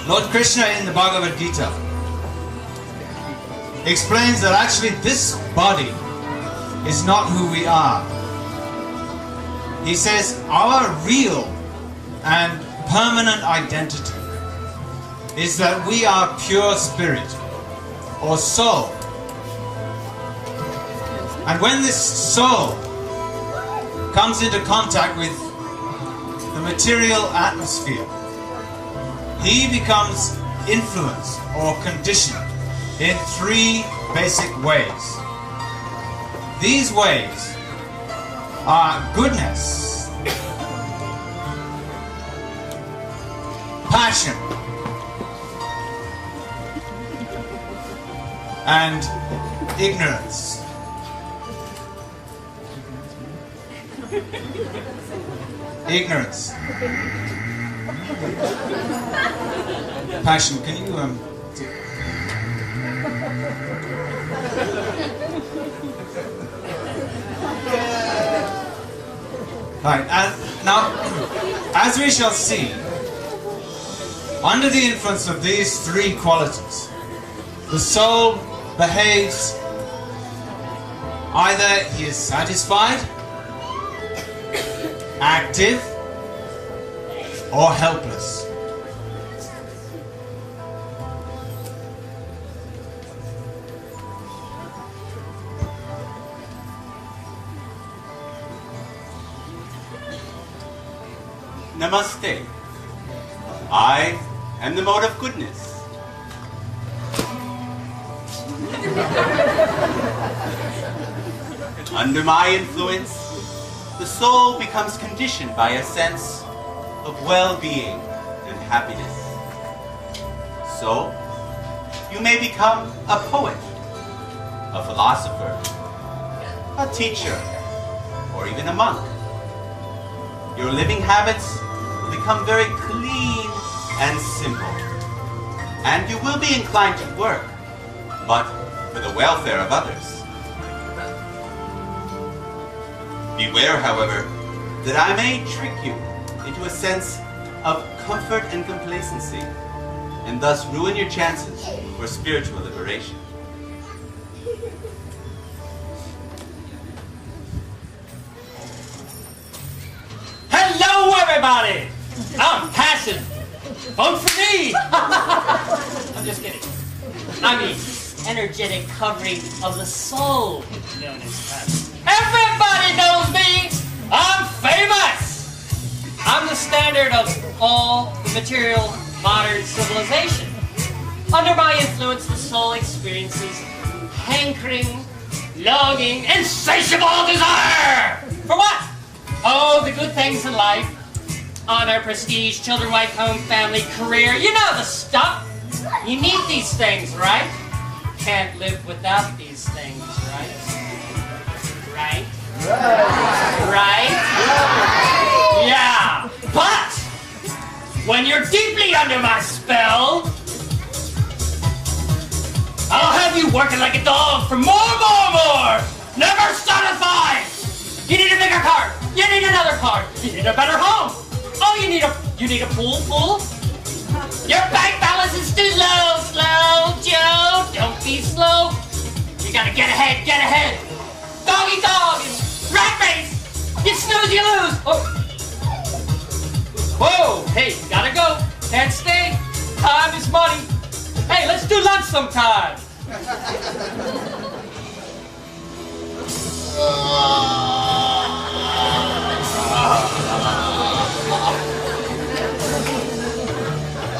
Lord Krishna in the Bhagavad Gita explains that actually this body is not who we are. He says our real and permanent identity is that we are pure spirit or soul. And when this soul comes into contact with the material atmosphere, he becomes influenced or conditioned in three basic ways. These ways are goodness, passion, and ignorance. Ignorance. Passion. Can you Right. Now, as we shall see, under the influence of these three qualities, the soul behaves either he is satisfied, active, or helpless. Namaste. I am the mode of goodness. Under my influence, the soul becomes conditioned by a sense of well-being and happiness. So, you may become a poet, a philosopher, a teacher, or even a monk. Your living habits will become very clean and simple, and you will be inclined to work, but for the welfare of others. Beware, however, that I may trick you into a sense of comfort and complacency, and thus ruin your chances for spiritual liberation. Hello, everybody! I'm Passion. Vote for me! I'm just kidding. I mean, energetic covering of the soul, known as Passion. Everybody knows me! I'm famous! I'm the standard of all the material modern civilization. Under my influence, the soul experiences hankering, longing, insatiable desire! For what? Oh, the good things in life. Honor, prestige, children, wife, home, family, career. You know the stuff. You need these things, right? Can't live without these things, right? Right? Right? Yeah. But when you're deeply under my spell, I'll have you working like a dog for more. Never satisfied. You need a bigger car. You need another car. You need a better home. Oh, you need a pool. Your bank balance is too low. Slow, Joe. Don't be slow. You gotta get ahead. Doggy dog. Rat race. You snooze, you lose. Oh. Whoa, hey, gotta go. Can't stay. Time is money. Hey, let's do lunch sometime.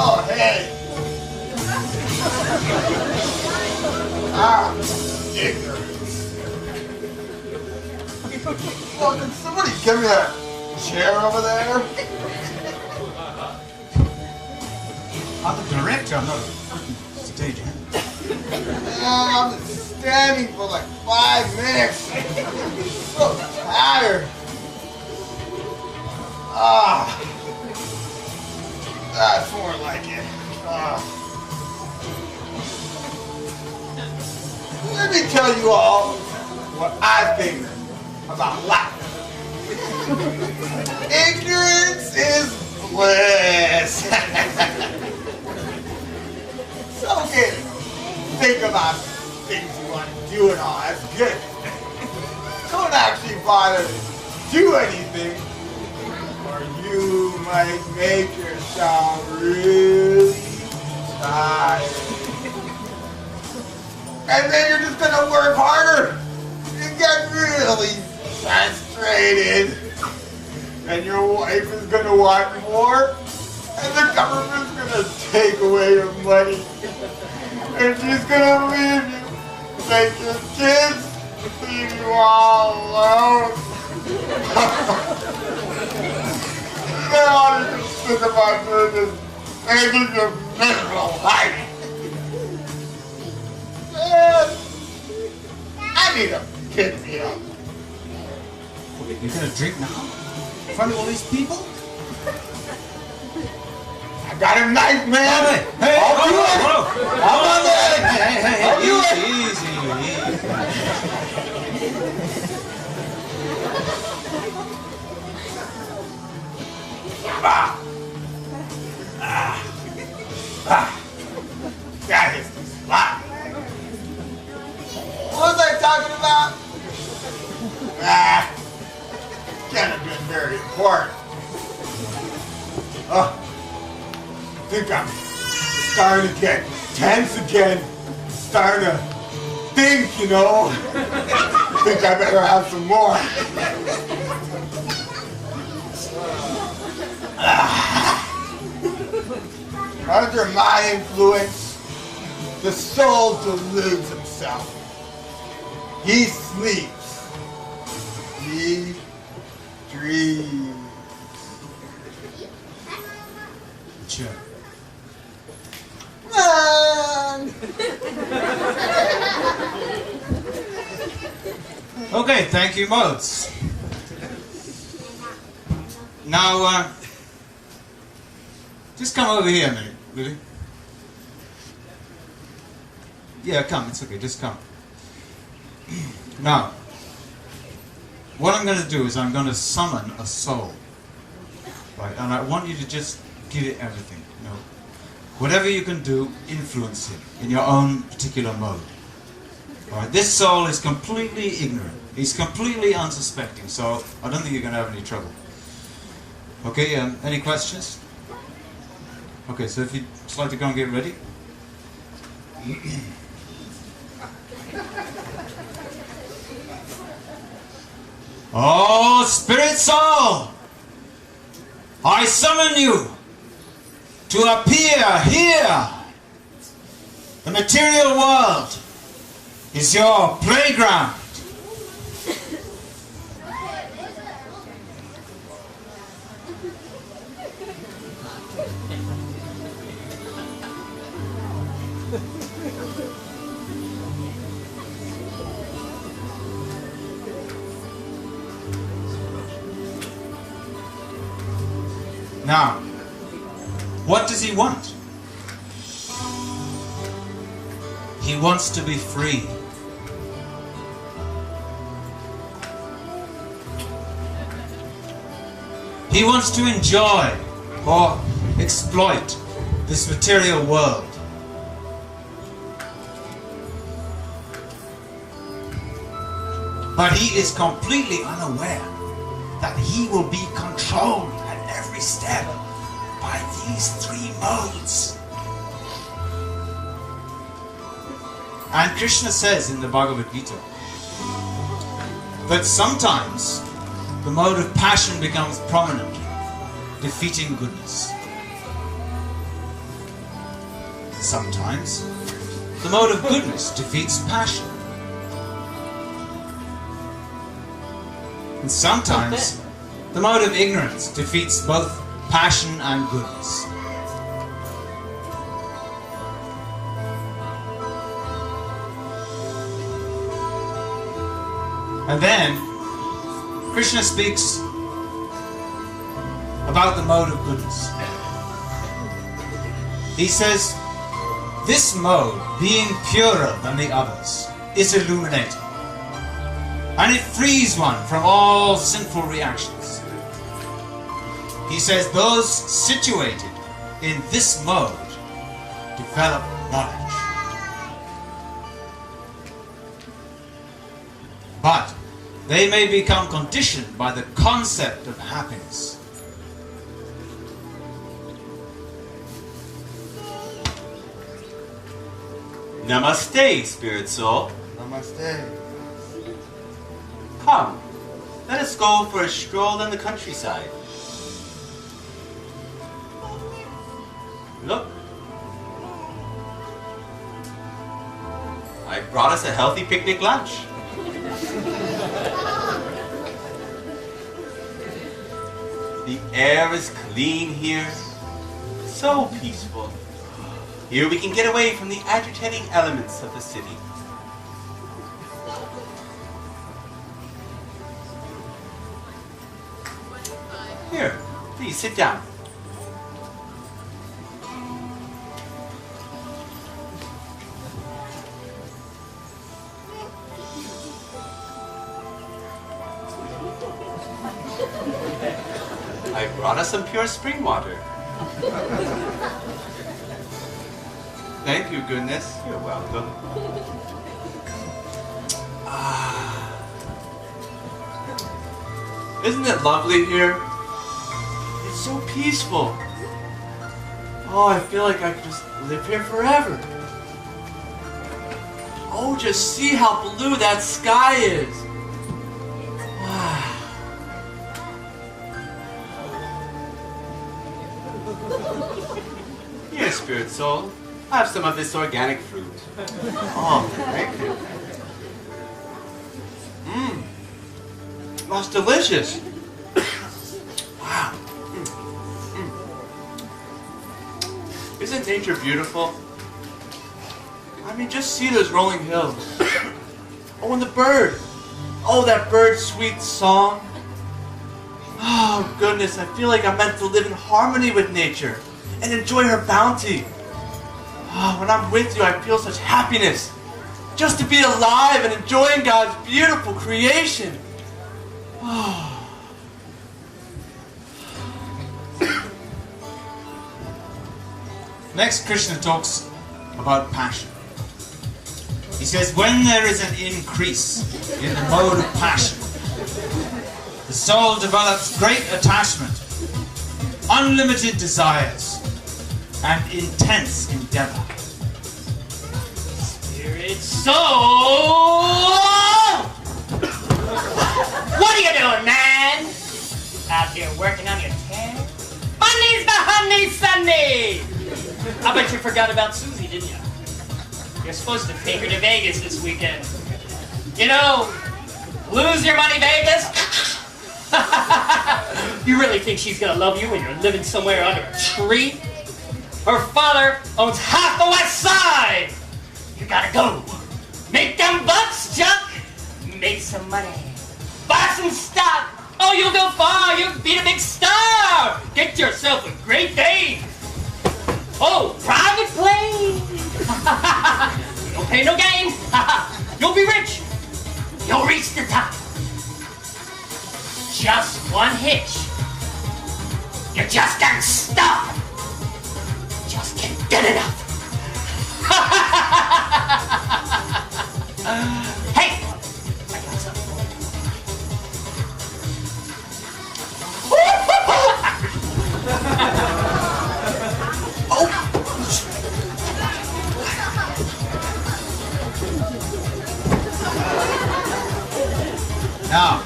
Oh, hey. Ignorance. Well, can somebody give me that chair over there? I'm the director, I'm not a stage hand. I've been standing for like 5 minutes. I'm so tired. That's more like it. Let me tell you all what I think about life. Ignorance is bliss. about things you want to do and all. That's good. Don't actually bother to do anything, or you might make yourself really tired. And then you're just gonna work harder and get really frustrated. And your wife is gonna want more, and the government's gonna take away your money. And she's gonna leave you, make your kids leave you all alone. Then all you can think about doing is making your miserable life. Man, I need a pick me up. You're gonna drink now? In front of all these people? I got a knife, man. Hey, I'll do it. I'm on that. Hey, I'll do it. easy. That is the spot. What was I talking about? Can't have been very important. I think I'm starting to get tense again. Starting to think, you know. I think I better have some more. Under my influence, the soul deludes himself. He sleeps. He dreams. Sure. Man! Okay, thank you, Modes. Now, just come over here a minute, will you? Yeah, come, it's okay, just come. Now, what I'm going to do is I'm going to summon a soul. Right, and I want you to just give it everything, you know. Whatever you can do, influence it in your own particular mode. Alright, this soul is completely ignorant. He's completely unsuspecting, so I don't think you're going to have any trouble. Okay, any questions? Okay, so if you'd just like to go and get ready. Oh, Spirit Soul! I summon you to appear here. The material world is your playground. Now, what does he want? He wants to be free. He wants to enjoy or exploit this material world. But he is completely unaware that he will be controlled at every step by these three modes. And Krishna says in the Bhagavad Gita that sometimes the mode of passion becomes prominent, defeating goodness. Sometimes the mode of goodness defeats passion. And sometimes the mode of ignorance defeats both passion and goodness. And then Krishna speaks about the mode of goodness. He says, this mode, being purer than the others, is illuminating. And it frees one from all sinful reactions. He says those situated in this mode develop knowledge. they may become conditioned by the concept of happiness. Namaste, spirit soul. Namaste. Come, let us go for a stroll in the countryside. Look. I brought us a healthy picnic lunch. The air is clean here, so peaceful. Here we can get away from the agitating elements of the city. Here, please sit down. I brought us some pure spring water. Thank you, goodness. You're welcome. Isn't it lovely here? It's so peaceful. Oh, I feel like I could just live here forever. Oh, just see how blue that sky is. Wow. Here, spirit soul. Have some of this organic fruit. Oh, thank you. Mmm. That's delicious. Wow. Isn't nature beautiful? I mean, just see those rolling hills. Oh, and the bird. Oh, that bird's sweet song. Oh, goodness, I feel like I'm meant to live in harmony with nature and enjoy her bounty. Oh, when I'm with you, I feel such happiness. Just to be alive and enjoying God's beautiful creation. Oh. Next, Krishna talks about passion. He says, when there is an increase in the mode of passion, the soul develops great attachment, unlimited desires, and intense endeavor. Spirit soul! What are you doing, man? Out here working on your tan? Monday's the honey Sunday! I bet you forgot about Susie, didn't you? You're supposed to take her to Vegas this weekend. You know, lose your money, Vegas? You really think she's gonna love you when you're living somewhere under a tree? Her father owns half the West Side! You gotta go. Make them bucks, Chuck! Make some money. Buy some stock! Oh, you'll go far! You'll be a big star! Get yourself a great day! Oh, private plane! Don't pay no gain! You'll be rich! You'll reach the top! Just one hitch. You just can't stop! Just can't get enough! Hey! I got something for Now,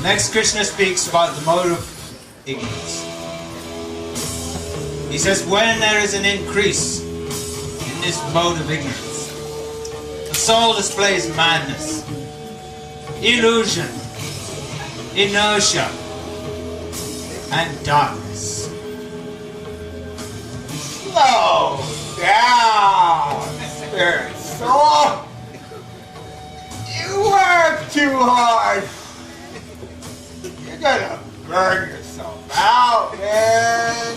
next Krishna speaks about the mode of ignorance. He says, when there is an increase in this mode of ignorance, the soul displays madness, illusion, inertia, and darkness. Slow down, spirit soul. You work too hard. You're gonna burn yourself out, man.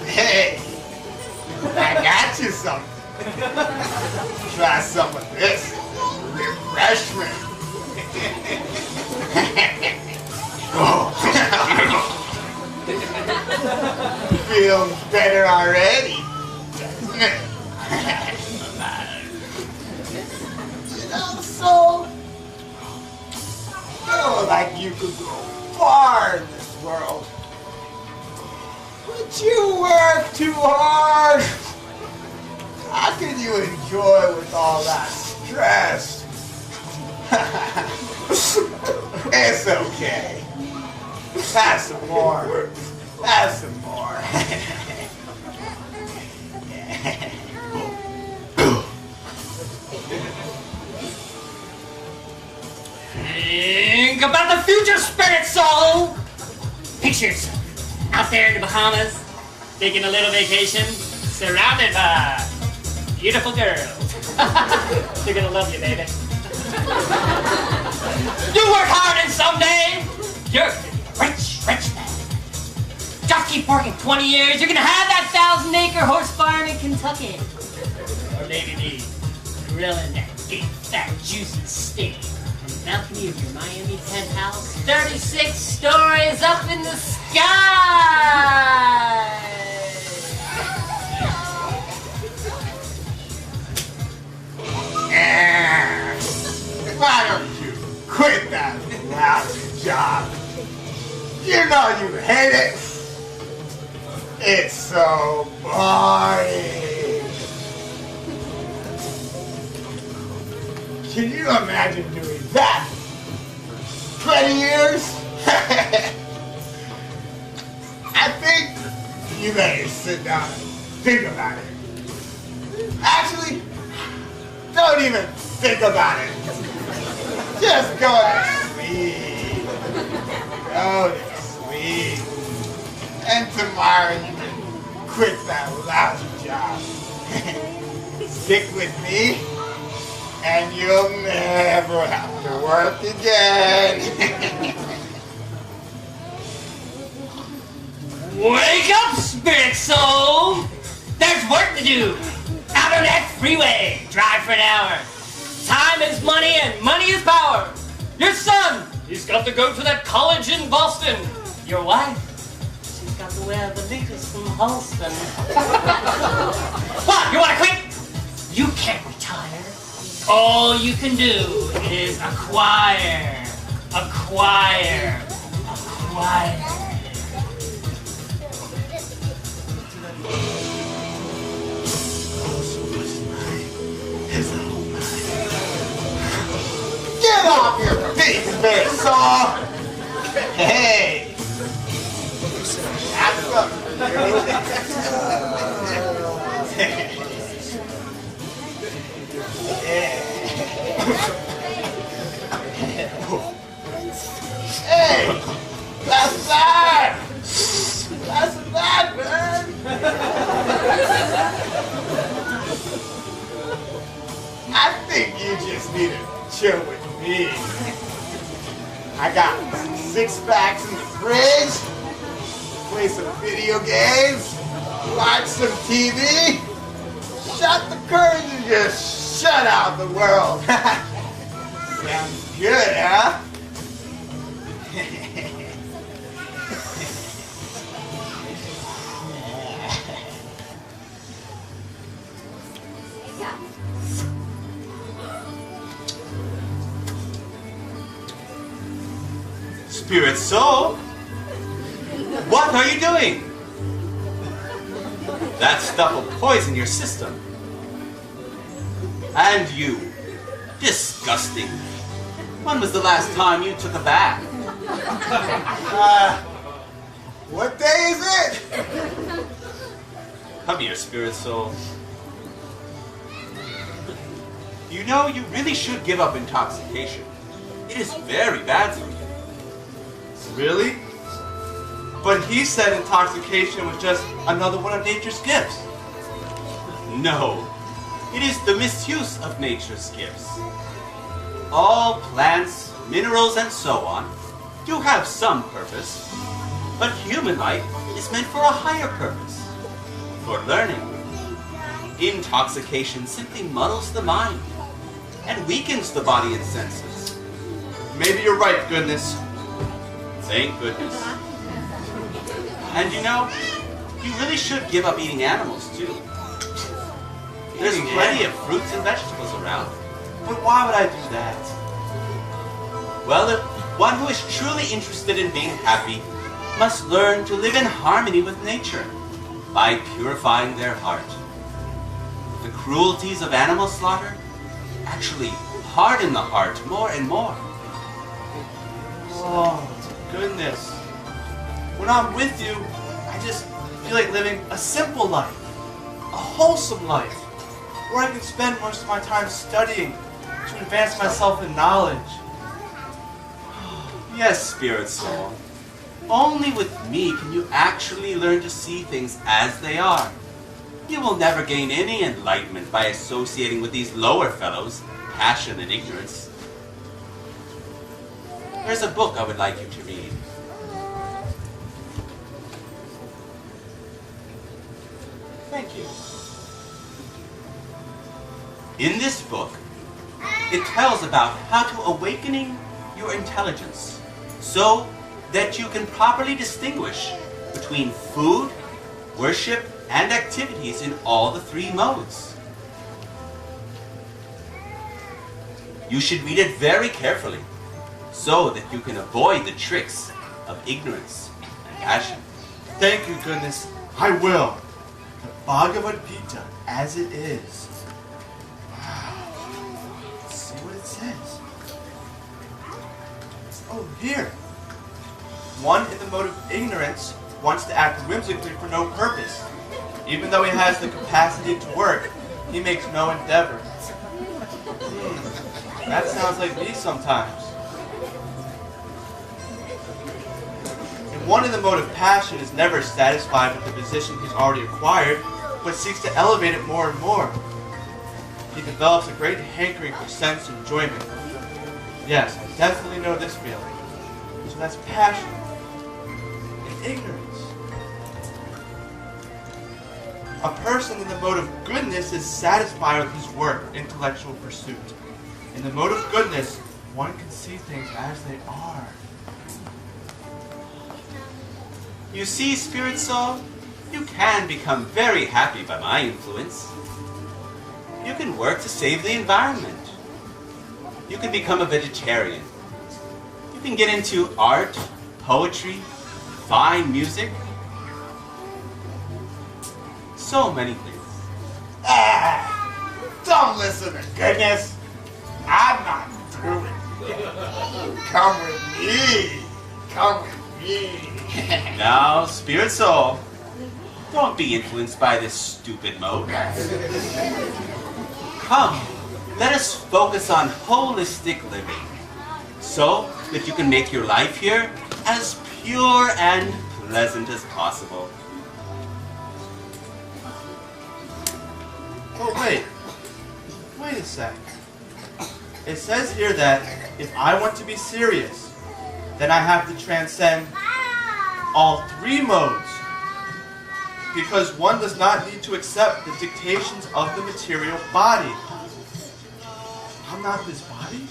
Hey, I got you something. Try some of this refreshment. Feels better already, doesn't it? You know, so feel like you could go far in this world. But you work too hard. How can you enjoy with all that stress? It's okay. Have some more. Have some more. Think about the future, spirit soul! Picture yourself out there in the Bahamas, taking a little vacation, surrounded by beautiful girls. They're gonna love you, baby. You work hard and someday, you're gonna be a rich, rich man. Just keep working 20 years, you're gonna have that 1,000-acre horse farm in Kentucky. Or maybe be grilling that big, fat, juicy steak on the balcony of your Miami penthouse, 36 stories up in the sky. Why don't you quit that lousy job? You know you hate it. It's so boring. Can you imagine doing that? 20 years? I think you better sit down and think about it. Actually, don't even think about it. Just go to sleep. Go to sleep. And tomorrow you can quit that lousy job. Stick with me, and you'll never have to work again. Wake up, spirit soul! There's work to do. Out on that freeway, drive for an hour. Time is money and money is power. Your son, he's got to go to that college in Boston. Your wife, she's got to wear the knickers from Halston. What, you want to quit? You can't retire. All you can do is acquire, acquire, acquire. Get off your feet, spirit soul! Hey! That's something for you. Hey! That's bad! That's bad, man! I think you just need to chill with me. I got 6 packs in the fridge, play some video games, watch some TV, shut the curtains and just shut out the world. Sounds good, huh? Spirit soul, what are you doing? That stuff will poison your system. And you, disgusting. When was the last time you took a bath? What day is it? Come here, spirit soul. You know, you really should give up intoxication. It is very bad for you. Really? But he said intoxication was just another one of nature's gifts. No, it is the misuse of nature's gifts. All plants, minerals, and so on do have some purpose, but human life is meant for a higher purpose, for learning. Intoxication simply muddles the mind and weakens the body and senses. Maybe you're right, goodness. Thank goodness. And you know, you really should give up eating animals too. There's Eating plenty of fruits and vegetables around. But why would I do that? Well, one who is truly interested in being happy must learn to live in harmony with nature by purifying their heart. The cruelties of animal slaughter actually harden the heart more and more. Oh, goodness. When I'm with you, I just feel like living a simple life, a wholesome life, where I can spend most of my time studying to advance myself in knowledge. Yes, Spirit Soul. Only with me can you actually learn to see things as they are. You will never gain any enlightenment by associating with these lower fellows, passion and ignorance. There's a book I would like you to read. Thank you. In this book, it tells about how to awakening your intelligence so that you can properly distinguish between food, worship, and activities in all the three modes. You should read it very carefully so that you can avoid the tricks of ignorance and passion. Thank you, goodness. I will. The Bhagavad Gita as it is. Wow. Let's see what it says. Oh, here. One in the mode of ignorance wants to act whimsically for no purpose. Even though he has the capacity to work, he makes no endeavor. That sounds like me sometimes. And one in the mode of passion is never satisfied with the position he's already acquired, but seeks to elevate it more and more. He develops a great hankering for sense enjoyment. Yes, I definitely know this feeling. So that's passion and ignorance. A person in the mode of goodness is satisfied with his work, intellectual pursuit. In the mode of goodness, one can see things as they are. You see, Spirit Soul, you can become very happy by my influence. You can work to save the environment. You can become a vegetarian. You can get into art, poetry, fine music. So many things. Don't listen to goodness. I'm not through it. Come with me. Come with me. Now, Spirit Soul, don't be influenced by this stupid mode. Come, let us focus on holistic living so that you can make your life here as pure and pleasant as possible. Oh, wait. Wait a sec. It says here that if I want to be serious, then I have to transcend all three modes. Because one does not need to accept the dictations of the material body. I'm not this body?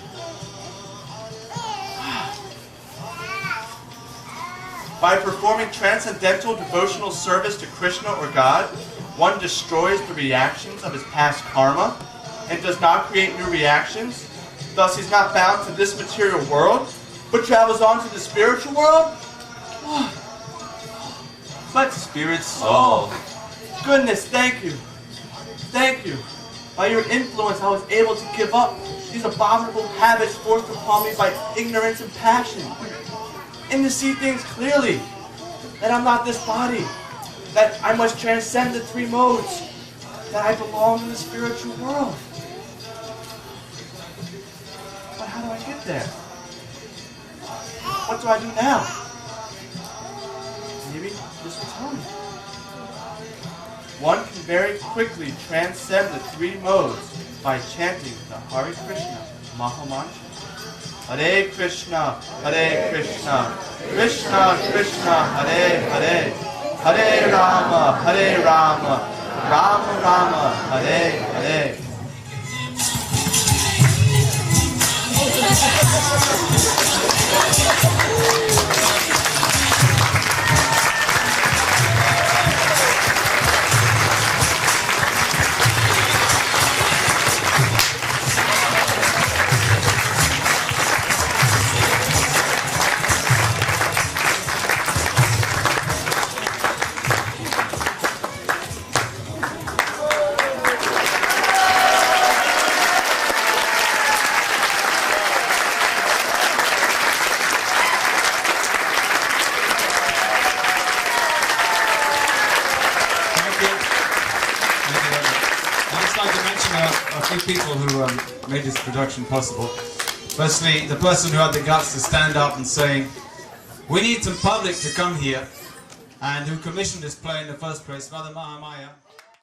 By performing transcendental devotional service to Krishna or God, one destroys the reactions of his past karma and does not create new reactions. Thus, he's not bound to this material world, but travels on to the spiritual world? But Spirit Soul, Goodness, thank you. Thank you. By your influence, I was able to give up these abominable habits forced upon me by ignorance and passion. And to see things clearly. That I'm not this body. That I must transcend the three modes. That I belong in the spiritual world. But how do I get there? What do I do now? Maybe this will tell me. One can very quickly transcend the three modes by chanting the Hare Krishna Maha Mantra. Hare Krishna, Krishna Krishna, Hare Hare, Hare Rama, Rama Rama, Hare Hare. people who made this production possible. Firstly, the person who had the guts to stand up and saying, we need some public to come here, and who commissioned this play in the first place, Father Mahamaya.